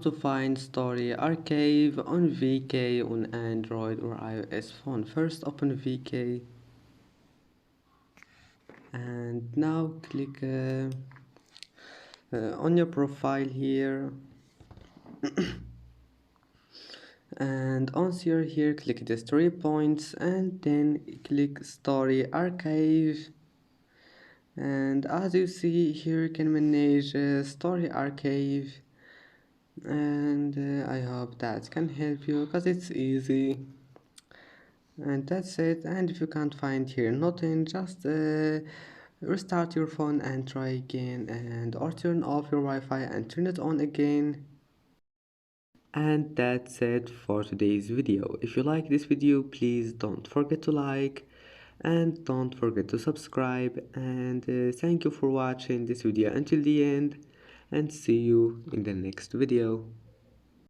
to find Story Archive on VK on Android or iOS phone. First open VK and now click on your profile here and once you're here click the 3 points and then click Story Archive. And as you see here you can manage Story Archive, and I hope that can help you because it's easy. And that's it. And if you can't find here nothing, just restart your phone and try again, and or turn off your Wi-Fi and turn it on again. And that's it for today's video. If you like this video, please don't forget to like and don't forget to subscribe, and thank you for watching this video until the end, and see you in the next video.